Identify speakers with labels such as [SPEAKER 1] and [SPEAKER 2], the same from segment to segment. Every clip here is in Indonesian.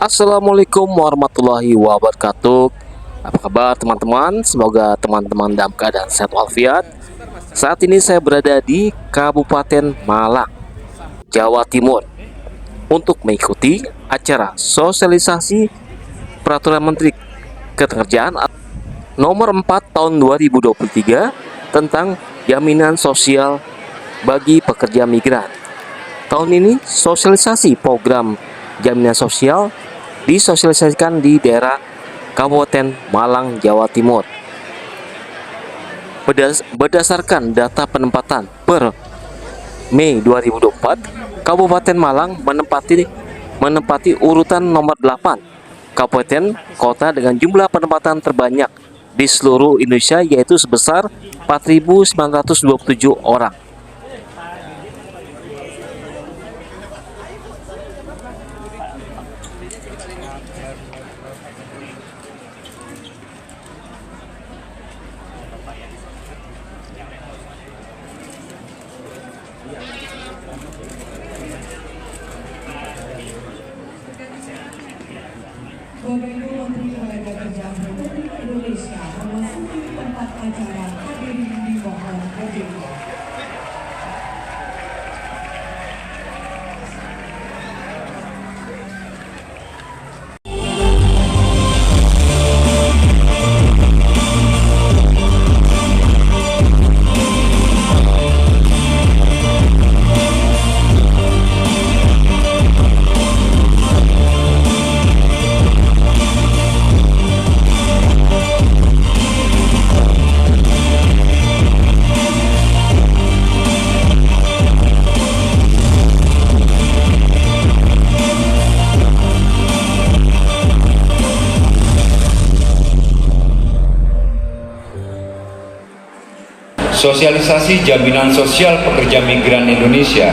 [SPEAKER 1] Assalamualaikum warahmatullahi wabarakatuh. Apa kabar teman-teman? Semoga teman-teman dalam keadaan sehat walafiat. Saat ini saya berada di Kabupaten Malang, Jawa Timur, untuk mengikuti acara sosialisasi Peraturan Menteri Ketenagakerjaan Nomor 4 Tahun 2023 tentang jaminan sosial bagi pekerja migran. Tahun ini sosialisasi program jaminan sosial disosialisasikan di daerah Kabupaten Malang, Jawa Timur. Berdasarkan data penempatan per Mei 2024, Kabupaten Malang menempati urutan nomor 8 kabupaten kota dengan jumlah penempatan terbanyak di seluruh Indonesia, yaitu sebesar 4.927 orang.
[SPEAKER 2] Bapak Ibu Menteri Ketenagakerjaan Republik Indonesia memasuki tempat acara, hadirin dimohon berdiri.
[SPEAKER 3] Sosialisasi jaminan sosial pekerja migran Indonesia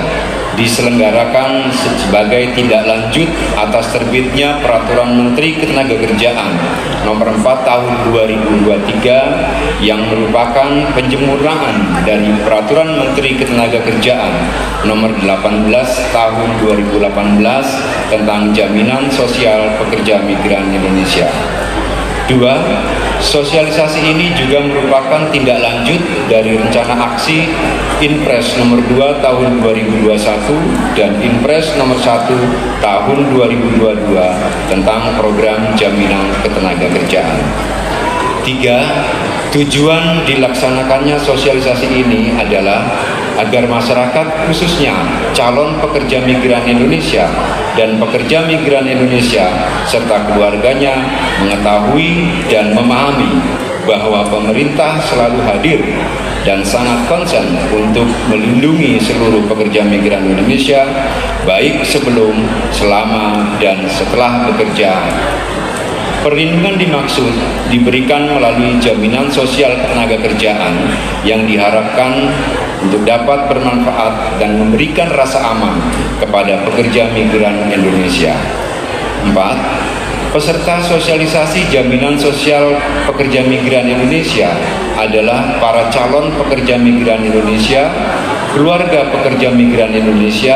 [SPEAKER 3] diselenggarakan sebagai tindak lanjut atas terbitnya Peraturan Menteri Ketenagakerjaan Nomor 4 Tahun 2023 yang merupakan penjemuraan dari Peraturan Menteri Ketenagakerjaan Nomor 18 Tahun 2018 tentang jaminan sosial pekerja migran Indonesia. 2. Sosialisasi ini juga merupakan tindak lanjut dari rencana aksi Inpres nomor 2 tahun 2021 dan Inpres nomor 1 tahun 2022 tentang program jaminan ketenagakerjaan. 3. Tujuan dilaksanakannya sosialisasi ini adalah agar masyarakat, khususnya calon pekerja migran Indonesia dan pekerja migran Indonesia serta keluarganya mengetahui dan memahami bahwa pemerintah selalu hadir dan sangat konsen untuk melindungi seluruh pekerja migran Indonesia, baik sebelum, selama, dan setelah bekerja. Perlindungan dimaksud diberikan melalui jaminan sosial ketenagakerjaan yang diharapkan untuk dapat bermanfaat dan memberikan rasa aman kepada pekerja migran Indonesia. 4. Peserta sosialisasi jaminan sosial pekerja migran Indonesia adalah para calon pekerja migran Indonesia, keluarga pekerja migran Indonesia,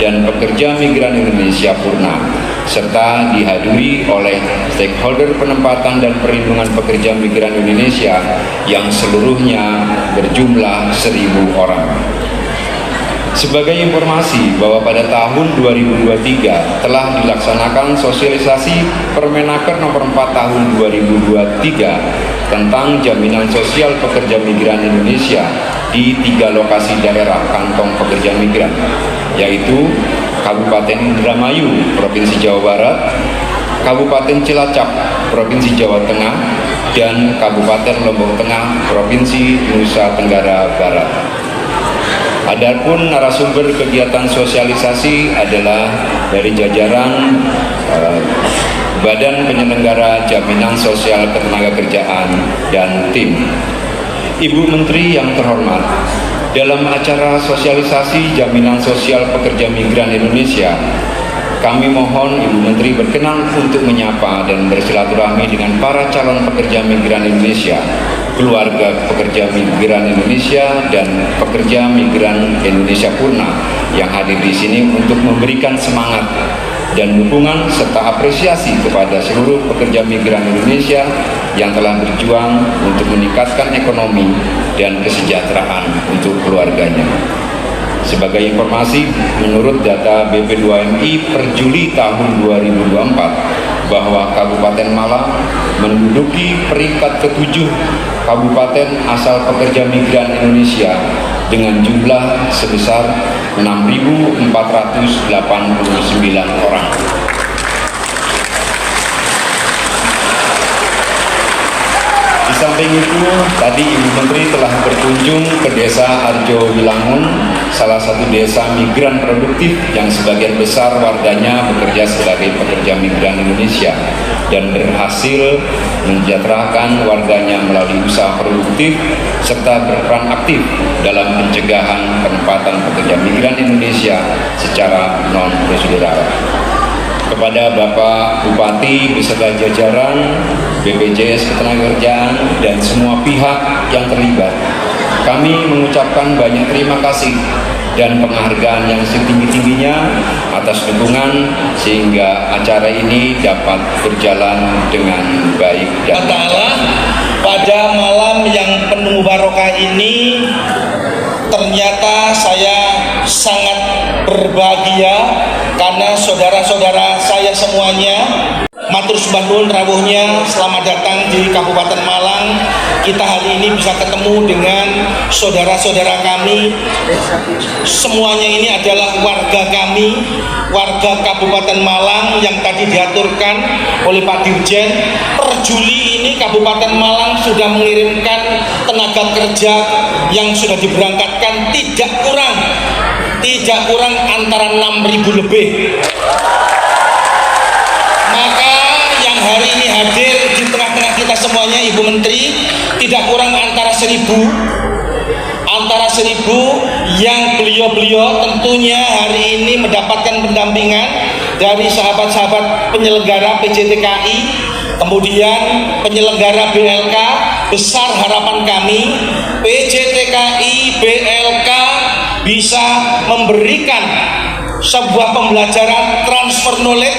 [SPEAKER 3] dan pekerja migran Indonesia purna, serta dihadiri oleh stakeholder penempatan dan perlindungan pekerja migran Indonesia yang seluruhnya berjumlah 1.000 orang. Sebagai informasi bahwa pada tahun 2023 telah dilaksanakan sosialisasi Permenaker nomor 4 tahun 2023 tentang jaminan sosial pekerja migran Indonesia di 3 lokasi daerah kantong pekerja migran, yaitu Kabupaten Indramayu, Provinsi Jawa Barat, Kabupaten Cilacap, Provinsi Jawa Tengah, dan Kabupaten Lombok Tengah, Provinsi Nusa Tenggara Barat. Adapun narasumber kegiatan sosialisasi adalah dari jajaran Badan Penyelenggara Jaminan Sosial Ketenagakerjaan dan tim. Ibu Menteri yang terhormat, dalam acara sosialisasi jaminan sosial pekerja migran Indonesia, kami mohon Ibu Menteri berkenan untuk menyapa dan bersilaturahmi dengan para calon pekerja migran Indonesia, keluarga pekerja migran Indonesia, dan pekerja migran Indonesia purna yang hadir di sini untuk memberikan semangat dan dukungan serta apresiasi kepada seluruh pekerja migran Indonesia yang telah berjuang untuk meningkatkan ekonomi dan kesejahteraan untuk keluarganya. Sebagai informasi, menurut data BP2MI per Juli tahun 2024, bahwa Kabupaten Malang menduduki peringkat ke-7 kabupaten asal pekerja migran Indonesia dengan jumlah sebesar 6.489 orang. Di samping itu, tadi Ibu Menteri telah berkunjung ke Desa Arjo Wilangun, salah satu desa migran produktif yang sebagian besar warganya bekerja sebagai pekerja migran Indonesia dan berhasil mensejahterakan warganya melalui usaha produktif serta berperan aktif dalam pencegahan penempatan pekerja migran Indonesia secara non-prosedural. Kepada Bapak Bupati beserta jajaran BPJS Ketenagakerjaan dan semua pihak yang terlibat, kami mengucapkan banyak terima kasih dan penghargaan yang setinggi-tingginya atas dukungan sehingga acara ini dapat berjalan dengan baik dan lancar.
[SPEAKER 4] Pada malam yang penuh barokah ini, ternyata saya sangat berbahagia karena saudara-saudara saya semuanya matur sembah nuwun rawuhnya, selamat datang di Kabupaten Malang. Kita hari ini bisa ketemu dengan saudara-saudara kami. Semuanya ini adalah warga kami, warga Kabupaten Malang yang tadi diaturkan oleh Pak Dirjen. Per Juli ini Kabupaten Malang sudah mengirimkan tenaga kerja yang sudah diberangkatkan tidak kurang antara 6.000 lebih. Maka yang hari ini hadir di tengah-tengah kita semuanya, Ibu Menteri, tidak kurang antara 1.000 yang beliau-beliau tentunya hari ini mendapatkan pendampingan dari sahabat-sahabat penyelenggara PJTKI, kemudian penyelenggara BLK. Besar harapan kami PJTKI, BLK bisa memberikan sebuah pembelajaran transfer knowledge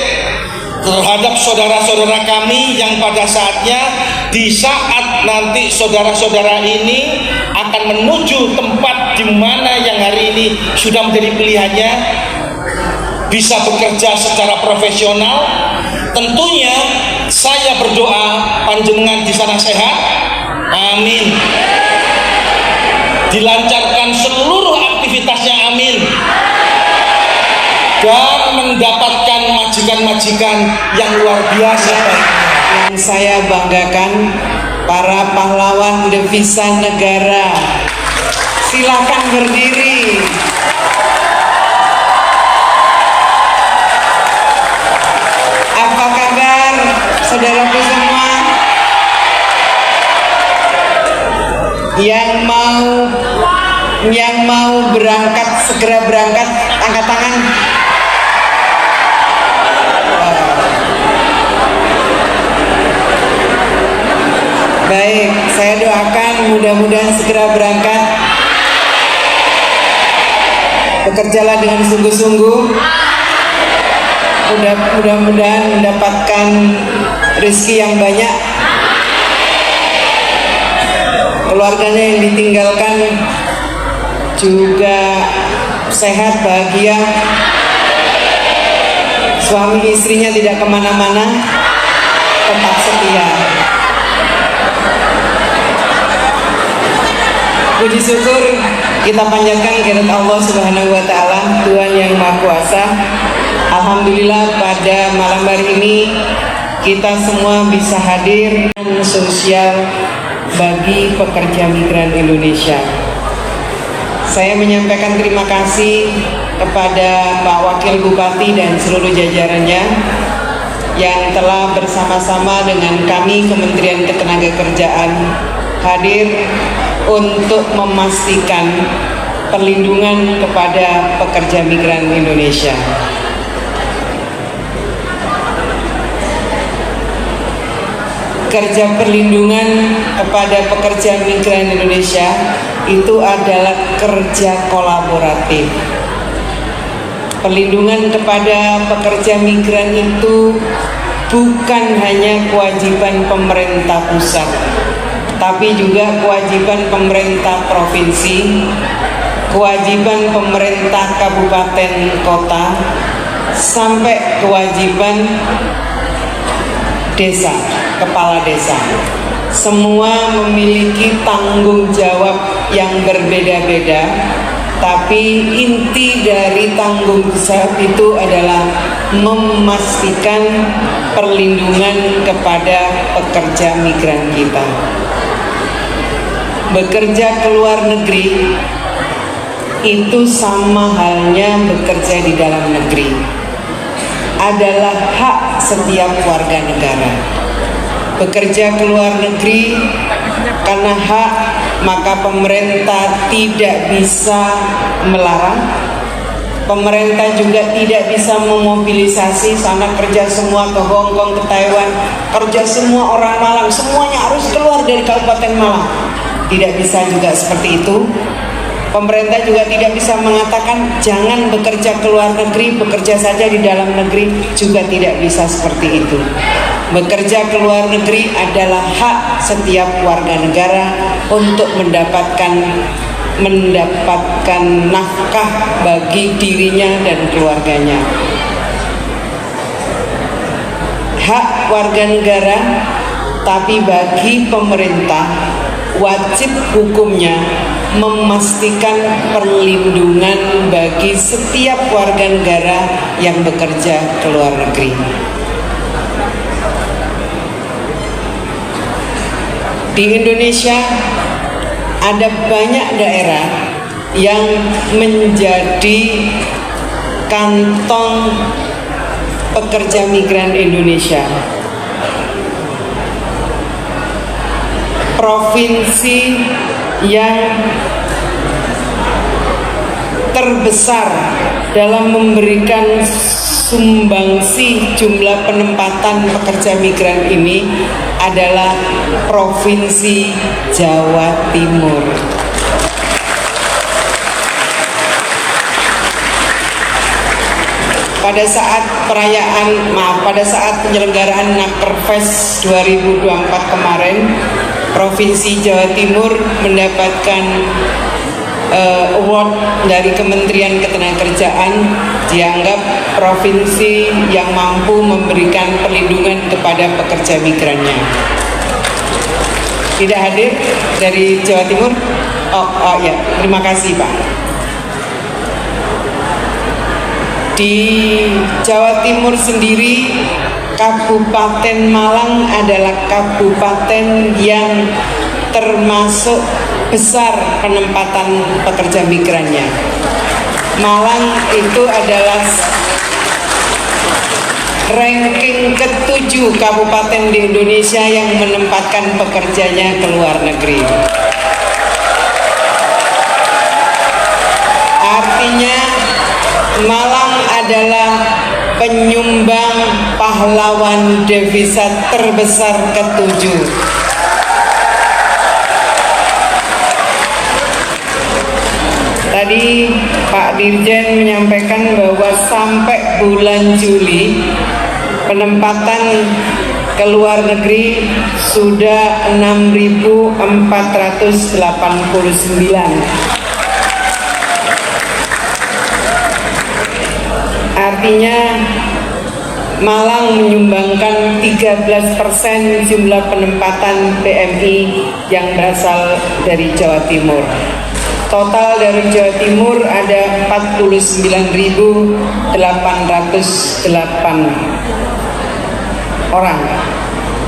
[SPEAKER 4] terhadap saudara-saudara kami yang pada saatnya di saat nanti saudara-saudara ini akan menuju tempat di mana yang hari ini sudah menjadi pilihannya bisa bekerja secara profesional. Tentunya saya berdoa panjenengan di sana sehat, amin, dilancarkan seluruh aktivitasnya, amin, dan mendapatkan majikan-majikan yang luar biasa.
[SPEAKER 5] Yang saya banggakan, para pahlawan devisa negara. Silakan berdiri. Apa kabar saudaraku semua? Yang mau berangkat, segera berangkat, angkat tangan. Baik, saya doakan mudah-mudahan segera berangkat. Bekerjalah dengan sungguh-sungguh. Mudah-mudahan mendapatkan rezeki yang banyak. Keluarganya yang ditinggalkan juga sehat, bahagia. Suami istrinya tidak kemana-mana, tetap setia. Puji syukur kita panjatkan kehadirat Allah Subhanahu wa taala, Tuhan yang Maha Kuasa. Alhamdulillah pada malam hari ini kita semua bisa hadir sosial bagi pekerja migran Indonesia. Saya menyampaikan terima kasih kepada Pak Wakil Bupati dan seluruh jajarannya yang telah bersama-sama dengan kami Kementerian Ketenagakerjaan hadir untuk memastikan perlindungan kepada pekerja migran Indonesia. Kerja perlindungan kepada pekerja migran Indonesia itu adalah kerja kolaboratif. Perlindungan kepada pekerja migran itu bukan hanya kewajiban pemerintah pusat, tapi juga kewajiban pemerintah provinsi, kewajiban pemerintah kabupaten kota, sampai kewajiban desa, kepala desa. Semua memiliki tanggung jawab yang berbeda-beda, tapi inti dari tanggung jawab itu adalah memastikan perlindungan kepada pekerja migran kita. Bekerja ke luar negeri itu sama halnya bekerja di dalam negeri, adalah hak setiap warga negara. Bekerja ke luar negeri karena hak, maka pemerintah tidak bisa melarang. Pemerintah juga tidak bisa memobilisasi sana kerja semua ke Hong Kong, ke Taiwan, kerja semua orang Malang, semuanya harus keluar dari Kabupaten Malang. Tidak bisa juga seperti itu. Pemerintah juga tidak bisa mengatakan jangan bekerja ke luar negeri, bekerja saja di dalam negeri, juga tidak bisa seperti itu. Bekerja ke luar negeri adalah hak setiap warga negara untuk mendapatkan nafkah bagi dirinya dan keluarganya. Hak warga negara, tapi bagi pemerintah wajib hukumnya memastikan perlindungan bagi setiap warga negara yang bekerja ke luar negeri. Di Indonesia ada banyak daerah yang menjadi kantong pekerja migran Indonesia. Provinsi yang terbesar dalam memberikan sumbangsi jumlah penempatan pekerja migran ini adalah Provinsi Jawa Timur. Pada saat penyelenggaraan Nakerfest 2024 kemarin, Provinsi Jawa Timur mendapatkan award dari Kementerian Ketenagakerjaan, dianggap provinsi yang mampu memberikan perlindungan kepada pekerja migrannya. Tidak hadir dari Jawa Timur? Oh ya, terima kasih Pak. Di Jawa Timur sendiri, Kabupaten Malang adalah kabupaten yang termasuk besar penempatan pekerja migrannya. Malang itu adalah ranking ke-7 kabupaten di Indonesia yang menempatkan pekerjanya ke luar negeri. Artinya Malang adalah penyumbang pahlawan devisa terbesar ke-7. Tadi Pak Dirjen menyampaikan bahwa sampai bulan Juli penempatan ke luar negeri sudah 6.489. Artinya Malang menyumbangkan 13% jumlah penempatan PMI yang berasal dari Jawa Timur. Total dari Jawa Timur ada 49.808 orang.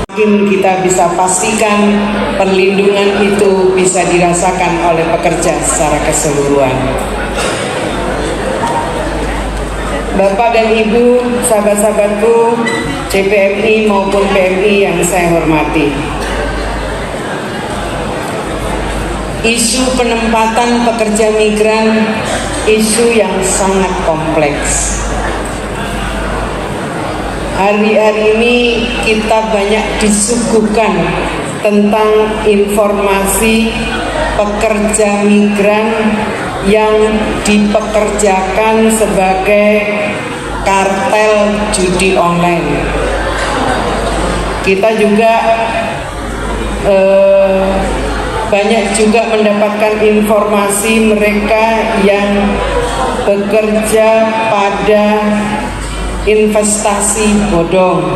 [SPEAKER 5] Mungkin kita bisa pastikan perlindungan itu bisa dirasakan oleh pekerja secara keseluruhan. Bapak dan Ibu, sahabat-sahabatku, CPMI maupun PMI yang saya hormati. Isu penempatan pekerja migran isu yang sangat kompleks. Hari-hari ini kita banyak disuguhkan tentang informasi pekerja migran yang dipekerjakan sebagai kartel judi online. Kita juga banyak juga mendapatkan informasi mereka yang bekerja pada investasi bodong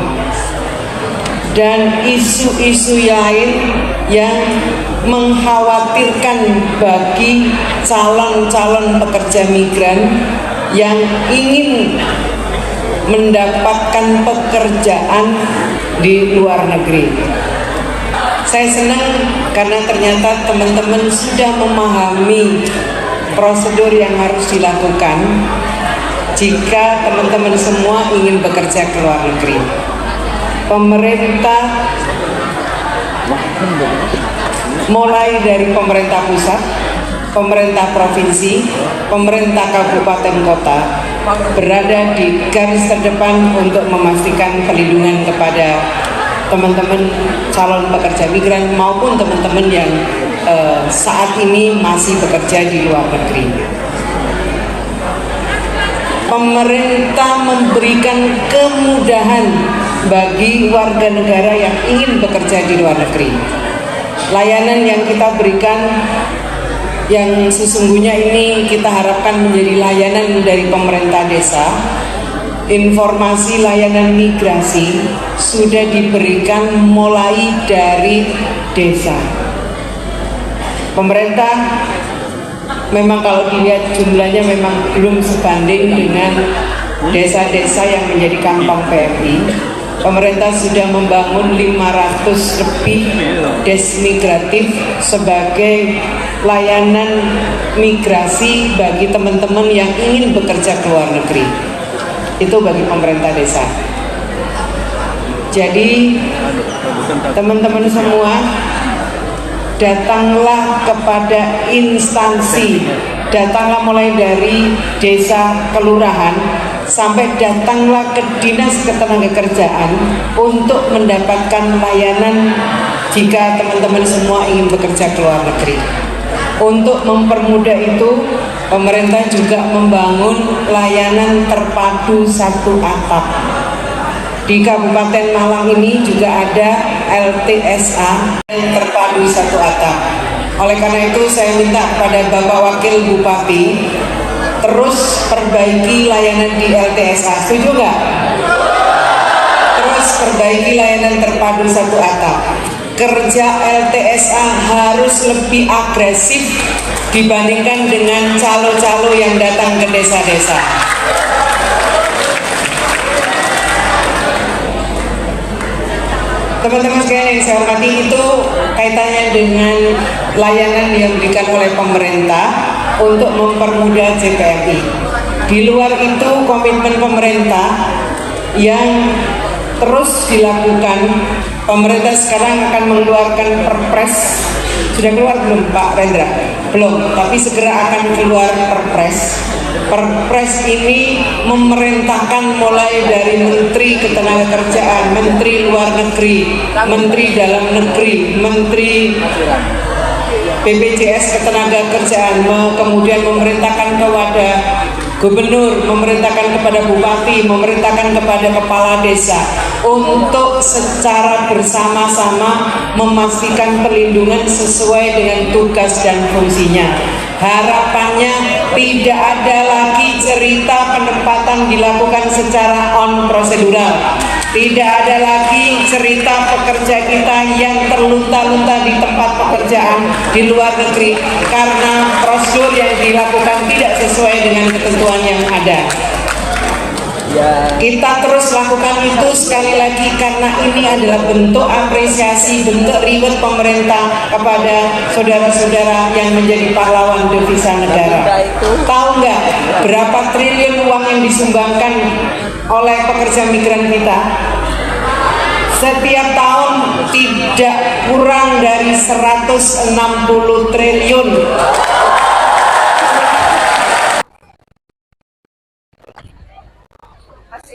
[SPEAKER 5] dan isu-isu lain yang mengkhawatirkan bagi calon-calon pekerja migran yang ingin mendapatkan pekerjaan di luar negeri. Saya senang karena ternyata teman-teman sudah memahami prosedur yang harus dilakukan jika teman-teman semua ingin bekerja ke luar negeri. Pemerintah mulai dari pemerintah pusat, pemerintah provinsi, pemerintah kabupaten kota berada di garis terdepan untuk memastikan perlindungan kepada teman-teman calon pekerja migran maupun teman-teman yang saat ini masih bekerja di luar negeri. Pemerintah memberikan kemudahan bagi warga negara yang ingin bekerja di luar negeri. Layanan yang kita berikan yang sesungguhnya ini kita harapkan menjadi layanan dari pemerintah desa. Informasi layanan migrasi sudah diberikan mulai dari desa. Pemerintah memang kalau dilihat jumlahnya memang belum sebanding dengan desa-desa yang menjadi kantong PMI. Pemerintah sudah membangun 500 lebih des migratif sebagai layanan migrasi bagi teman-teman yang ingin bekerja ke luar negeri. Itu bagi pemerintah desa. Jadi teman-teman semua, datanglah kepada instansi, datanglah mulai dari desa, kelurahan, sampai datanglah ke dinas ketenagakerjaan untuk mendapatkan layanan jika teman-teman semua ingin bekerja ke luar negeri. Untuk mempermudah itu, pemerintah juga membangun layanan terpadu satu atap. Di Kabupaten Malang ini juga ada LTSA terpadu satu atap. Oleh karena itu saya minta kepada Bapak Wakil Bupati terus perbaiki layanan di LTSA. Setuju nggak? Terus perbaiki layanan terpadu satu atap. Kerja LTSA harus lebih agresif dibandingkan dengan calo-calo yang datang ke desa-desa. Teman-teman sekalian yang saya hormati, itu kaitannya dengan layanan yang diberikan oleh pemerintah untuk mempermudah JPMI. Di luar itu komitmen pemerintah yang terus dilakukan. Pemerintah sekarang akan mengeluarkan perpres. Sudah keluar belum Pak Rendra? Belum, tapi segera akan keluar perpres. Perpres ini memerintahkan mulai dari Menteri Ketenagakerjaan, Menteri Luar Negeri, Menteri Dalam Negeri, Menteri BPJS Ketenagakerjaan, kemudian memerintahkan kepada gubernur, memerintahkan kepada bupati, memerintahkan kepada kepala desa untuk secara bersama-sama memastikan perlindungan sesuai dengan tugas dan fungsinya. Harapannya tidak ada lagi cerita penempatan dilakukan secara on prosedural. Tidak ada lagi cerita pekerja kita yang terlunta-lunta di tempat pekerjaan di luar negeri karena prosedur yang dilakukan tidak sesuai dengan ketentuan yang ada. Kita terus lakukan itu sekali lagi karena ini adalah bentuk apresiasi, bentuk reward pemerintah kepada saudara-saudara yang menjadi pahlawan devisa negara. Tahu nggak berapa triliun uang yang disumbangkan oleh pekerja migran kita? Setiap tahun tidak kurang dari 160 triliun.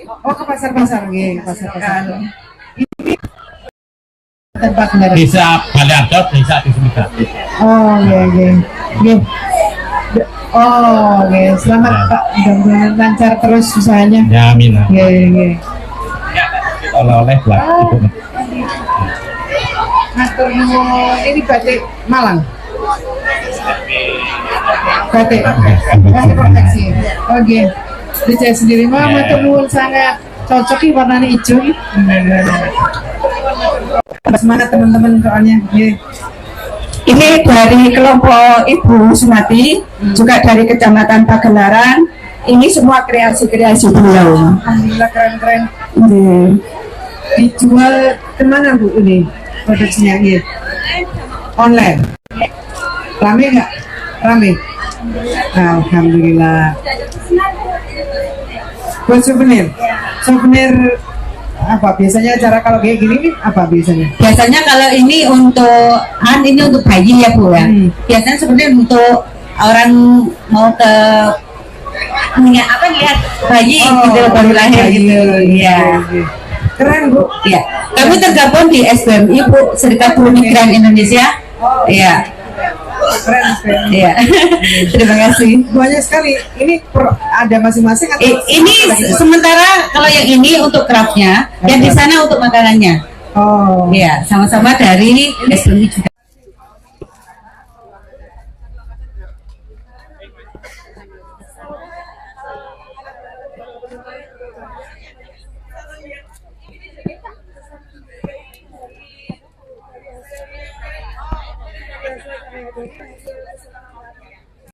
[SPEAKER 6] Oh, ke pasar-pasar, nggih, pasar-pasar. Tempat bener.
[SPEAKER 7] Desa Balai Agam, desa di sini gratis.
[SPEAKER 6] Oh, nggih, nggih. Nggih. Oh, oke. Selamat Pak. Mudah-mudahan lancar terus usahanya.
[SPEAKER 7] Ya, amin.
[SPEAKER 6] Iya, iya.
[SPEAKER 7] Oleh-oleh lah.
[SPEAKER 6] Matur nuwun. Ini batik Malang. Batik konveksi. Oke. Saya sendiri mah matur nuwun sangat cocok nih warnanya hijau nih. Semangat teman-teman soalnya.
[SPEAKER 8] Ini dari kelompok Ibu Sumati, juga dari Kecamatan Pagelaran. Ini semua kreasi-kreasi beliau.
[SPEAKER 6] Alhamdulillah keren-keren.
[SPEAKER 8] Ini.
[SPEAKER 6] Dijual kemana Bu ini produksinya ini? Online. Rame nggak? Rame. Alhamdulillah. Buat souvenir. Souvenir apa biasanya cara kalau kayak gini nih apa biasanya?
[SPEAKER 8] Biasanya kalau ini untuk ini untuk bayi ya Bu ya. Biasanya sebenarnya untuk orang mau ke lihat bayi gitu baru lahir gitu. Iya.
[SPEAKER 6] Keren Bu.
[SPEAKER 8] Iya. Kami tergabung di SBMI Bu, Serikat Buruh Migran Indonesia. Iya.
[SPEAKER 6] Keren.
[SPEAKER 8] Iya. Terima kasih.
[SPEAKER 6] Banyak sekali. Ini ada masing-masing atau
[SPEAKER 8] Ini sementara kalau yang ini untuk craftnya, yang di sana untuk makanannya.
[SPEAKER 6] Oh.
[SPEAKER 8] Iya, sama-sama dari SBMI juga.